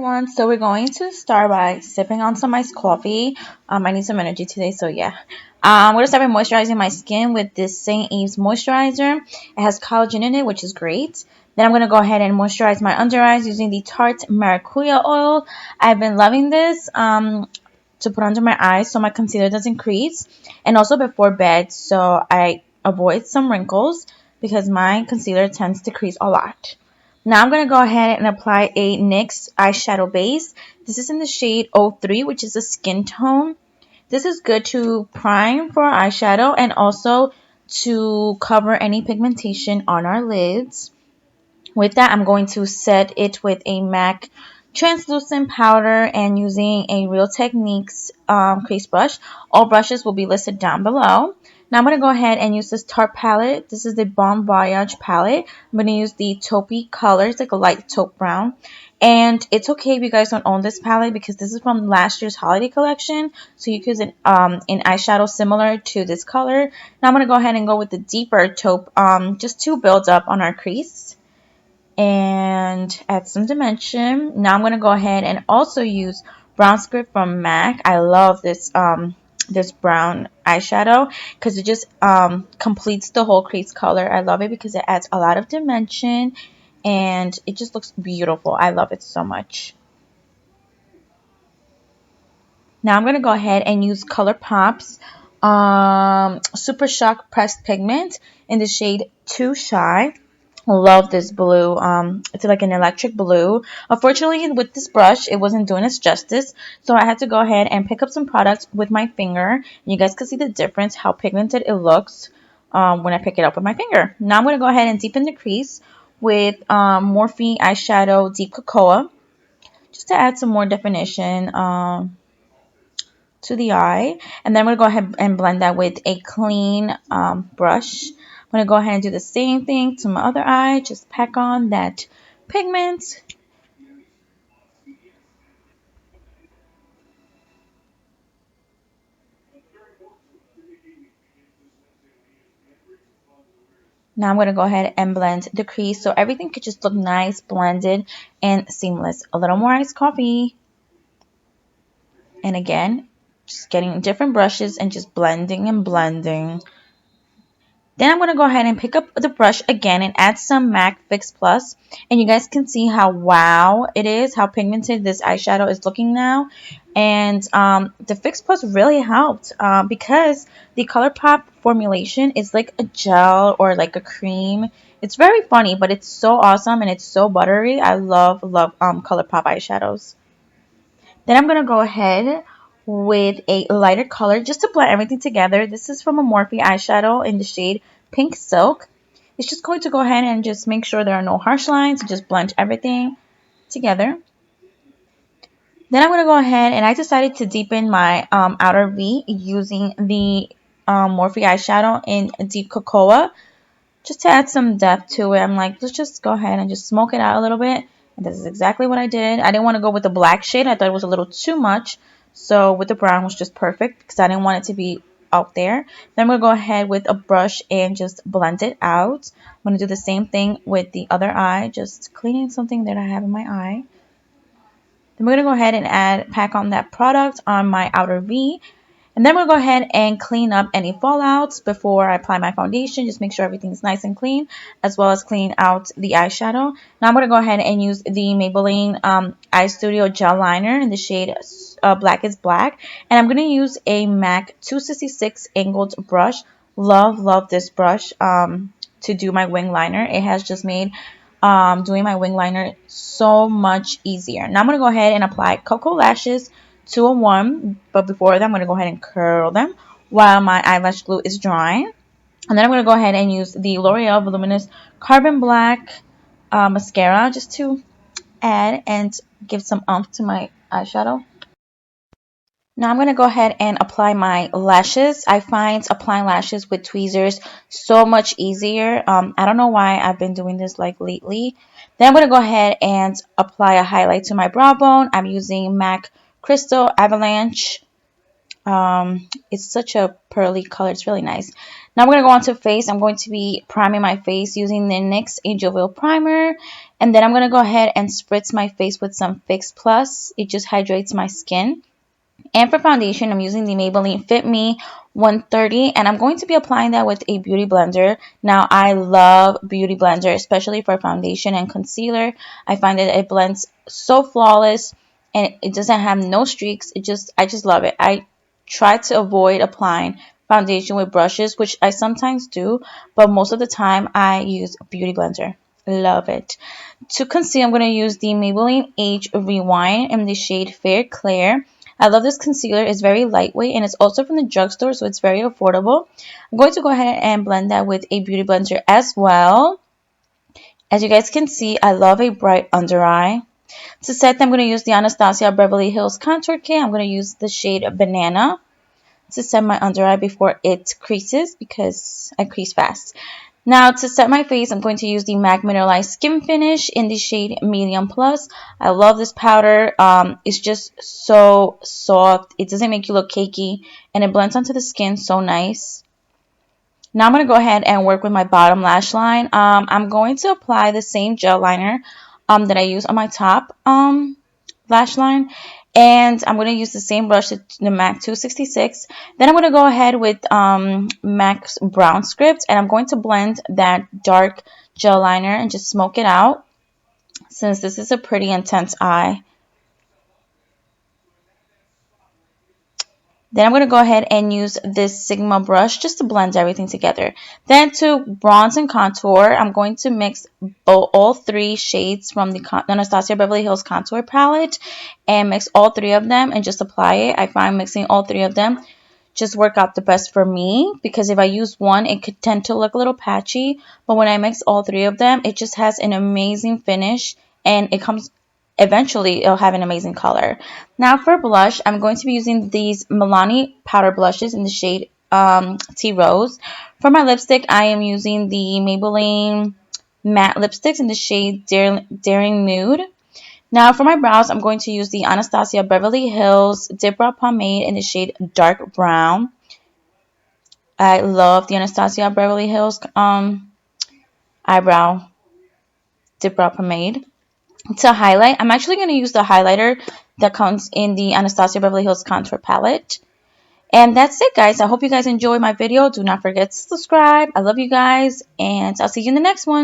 everyone. So we're going to start by sipping on some iced coffee. I need some energy today, so yeah. I'm gonna start by moisturizing my skin with this St. Eve's moisturizer. It has collagen in it, which is great. Then I'm gonna go ahead and moisturize my under eyes using the Tarte Maracuja oil. I've been loving this to put under my eyes so my concealer doesn't crease, and also before bed so I avoid some wrinkles because my concealer tends to crease a lot. Now I'm going to go ahead and apply a NYX eyeshadow base. This is in the shade 03, which is a skin tone. This is good to prime for our eyeshadow and also to cover any pigmentation on our lids. With that, I'm going to set it with a MAC translucent powder and using a Real Techniques crease brush. All brushes will be listed down below. Now I'm going to go ahead and use this Tarte palette. This is the Voyage palette. I'm going to use the taupey color. It's like a light taupe brown. And it's okay if you guys don't own this palette because this is from last year's holiday collection. So you can use an eyeshadow similar to this color. Now I'm going to go ahead and go with the deeper taupe just to build up on our crease and add some dimension. Now I'm going to go ahead and also use Brown Script from MAC. I love this this brown eyeshadow because it just completes the whole crease color. I love it because it adds a lot of dimension and it just looks beautiful. I love it so much. Now I'm going to go ahead and use ColourPop's Super Shock Pressed Pigment in the shade Too Shy. Love this blue. It's like an electric blue. Unfortunately, with this brush, it wasn't doing its justice, so I had to go ahead and pick up some products with my finger. And you guys can see the difference, how pigmented it looks when I pick it up with my finger. Now I'm going to go ahead and deepen the crease with Morphe eyeshadow Deep Cocoa, just to add some more definition to the eye. And then I'm going to go ahead and blend that with a clean brush. I'm going to go ahead and do the same thing to my other eye. Just pack on that pigment. Now I'm going to go ahead and blend the crease so everything could just look nice, blended, and seamless. A little more iced coffee. And again, just getting different brushes and just blending and blending. Then I'm going to go ahead and pick up the brush again and add some MAC Fix Plus. And you guys can see how wow it is, how pigmented this eyeshadow is looking now. And the Fix Plus really helped because the ColourPop formulation is like a gel or like a cream. It's very funny, but it's so awesome and it's so buttery. I love ColourPop eyeshadows. Then I'm going to go ahead with a lighter color just to blend everything together. This is from a Morphe eyeshadow in the shade Pink Silk. It's just going to go ahead and just make sure there are no harsh lines. Just blend everything together. Then I'm going to go ahead and I decided to deepen my outer V using the Morphe eyeshadow in Deep Cocoa just to add some depth to it. I'm like, let's just go ahead and just smoke it out a little bit. And this is exactly what I did. I didn't want to go with the black shade. I thought it was a little too much. So with the brown was just perfect because I didn't want it to be out there. Then I'm going to go ahead with a brush and just blend it out. I'm going to do the same thing with the other eye, just cleaning something that I have in my eye. Then we're going to go ahead and pack on that product on my outer V. And then we'll go ahead and clean up any fallouts before I apply my foundation. Just make sure everything's nice and clean, as well as clean out the eyeshadow. Now I'm going to go ahead and use the Maybelline Eye Studio Gel Liner in the shade Blackest Black. And I'm going to use a MAC 266 angled brush. Love this brush to do my wing liner. It has just made doing my wing liner so much easier. Now I'm going to go ahead and apply Cocoa Lashes 201, but before that I'm going to go ahead and curl them while my eyelash glue is drying. And then I'm going to go ahead and use the L'Oreal Voluminous Carbon Black mascara just to add and give some oomph to my eyeshadow. Now I'm going to go ahead and apply my lashes. I find applying lashes with tweezers so much easier. I don't know why I've been doing this like lately. Then I'm going to go ahead and apply a highlight to my brow bone. I'm using MAC Crystal Avalanche It's such a pearly color. It's really nice. Now I'm going to go on to face. I'm going to be priming my face using the NYX Angel Veil Primer. And then I'm going to go ahead and spritz my face with some Fix Plus. It just hydrates my skin. And for foundation, I'm using the Maybelline Fit Me 130, and I'm going to be applying that with a beauty blender. Now, I love beauty blender, especially for foundation and concealer. I find that it blends so flawless, and it doesn't have no streaks. I just love it. I try to avoid applying foundation with brushes, which I sometimes do, but most of the time I use a beauty blender. Love it. To conceal, I'm going to use the Maybelline Age Rewind in the shade Fair Clair. I love this concealer. It's very lightweight and it's also from the drugstore, so it's very affordable. I'm going to go ahead and blend that with a beauty blender as well. As you guys can see, I love a bright under eye. To set them, I'm going to use the Anastasia Beverly Hills Contour Kit. I'm going to use the shade Banana to set my under eye before it creases because I crease fast. Now, to set my face, I'm going to use the MAC Mineralized Skin Finish in the shade Medium Plus. I love this powder. It's just so soft. It doesn't make you look cakey, and it blends onto the skin so nice. Now I'm going to go ahead and work with my bottom lash line. I'm going to apply the same gel liner that I use on my top lash line. And I'm going to use the same brush, the MAC 266. Then I'm going to go ahead with MAC's Brown Script. And I'm going to blend that dark gel liner and just smoke it out, since this is a pretty intense eye. Then I'm going to go ahead and use this Sigma brush just to blend everything together. Then to bronze and contour, I'm going to mix all three shades from the Anastasia Beverly Hills Contour Palette and mix all three of them and just apply it. I find mixing all three of them just work out the best for me, because if I use one, it could tend to look a little patchy. But when I mix all three of them, it just has an amazing finish, and eventually it'll have an amazing color. Now for blush, I'm going to be using these Milani powder blushes in the shade Tea Rose. For my lipstick, I am using the Maybelline matte lipsticks in the shade Daring Nude. Now for my brows, I'm going to use the Anastasia Beverly Hills Dip Brow Pomade in the shade Dark Brown. I love the Anastasia Beverly Hills eyebrow Dip Brow Pomade. To highlight, I'm actually going to use the highlighter that comes in the Anastasia Beverly Hills Contour Palette. And that's it, guys. I hope you guys enjoyed my video. Do not forget to subscribe. I love you guys, and I'll see you in the next one.